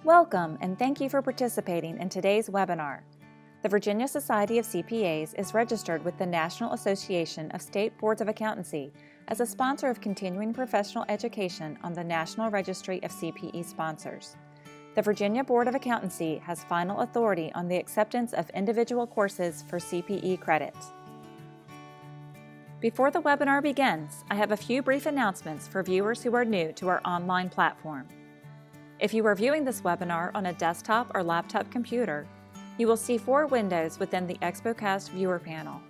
Welcome and thank you for participating in today's webinar. The Virginia Society of CPAs is registered with the National Association of State Boards of Accountancy as a sponsor of continuing professional education on the National Registry of CPE Sponsors. The Virginia Board of Accountancy has final authority on the acceptance of individual courses for CPE credit. Before the webinar begins, I have a few brief announcements for viewers who are new to our online platform. If you are viewing this webinar on a desktop or laptop computer, you will see 4 windows within the ExpoCast viewer panel.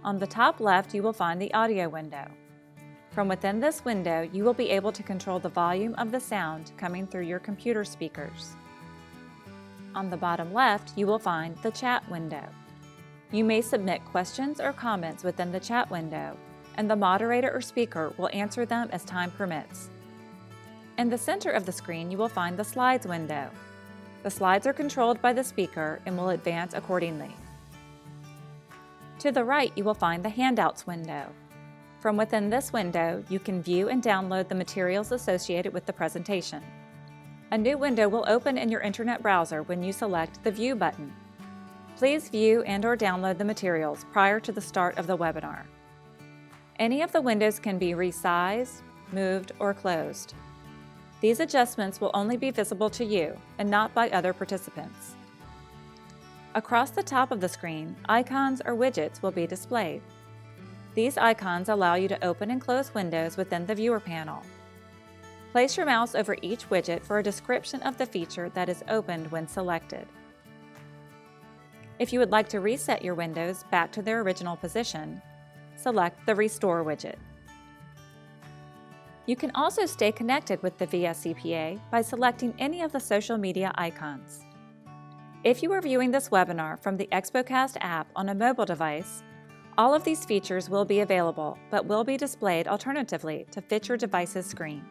On the top left, you will find the audio window. From within this window, you will be able to control the volume of the sound coming through your computer speakers. On the bottom left, you will find the chat window. You may submit questions or comments within the chat window, and the moderator or speaker will answer them as time permits. In the center of the screen, you will find the slides window. The slides are controlled by the speaker and will advance accordingly. To the right, you will find the handouts window. From within this window, you can view and download the materials associated with the presentation. A new window will open in your internet browser when you select the View button. Please view and/or download the materials prior to the start of the webinar. Any of the windows can be resized, moved, or closed. These adjustments will only be visible to you and not by other participants. Across the top of the screen, icons or widgets will be displayed. These icons allow you to open and close windows within the viewer panel. Place your mouse over each widget for a description of the feature that is opened when selected. If you would like to reset your windows back to their original position, select the Restore widget. You can also stay connected with the VSCPA by selecting any of the social media icons. If you are viewing this webinar from the ExpoCast app on a mobile device, all of these features will be available, but will be displayed alternatively to fit your device's screen.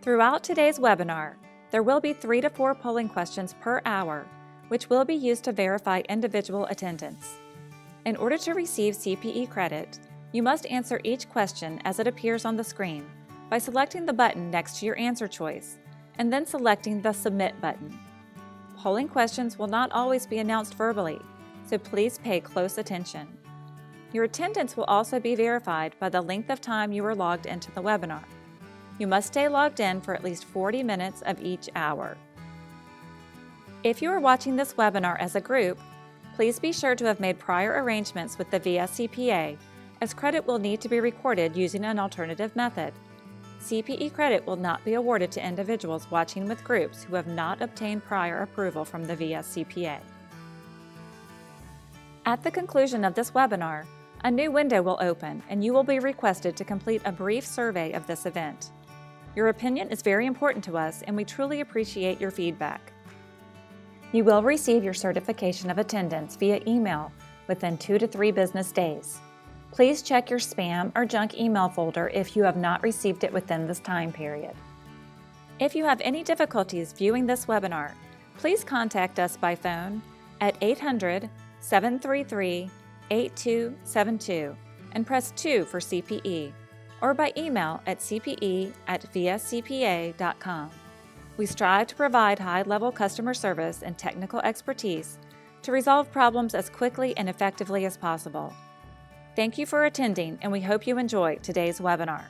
Throughout today's webinar, there will be 3 to 4 polling questions per hour, which will be used to verify individual attendance. In order to receive CPE credit, you must answer each question as it appears on the screen by selecting the button next to your answer choice and then selecting the Submit button. Polling questions will not always be announced verbally, so please pay close attention. Your attendance will also be verified by the length of time you were logged into the webinar. You must stay logged in for at least 40 minutes of each hour. If you are watching this webinar as a group, please be sure to have made prior arrangements with the VSCPA, as credit will need to be recorded using an alternative method. CPE credit will not be awarded to individuals watching with groups who have not obtained prior approval from the VSCPA. At the conclusion of this webinar, a new window will open and you will be requested to complete a brief survey of this event. Your opinion is very important to us and we truly appreciate your feedback. You will receive your certification of attendance via email within 2 to 3 business days. Please check your spam or junk email folder if you have not received it within this time period. If you have any difficulties viewing this webinar, please contact us by phone at 800-733-8272 and press 2 for CPE, or by email at cpe@vscpa.com. We strive to provide high-level customer service and technical expertise to resolve problems as quickly and effectively as possible. Thank you for attending, and we hope you enjoy today's webinar.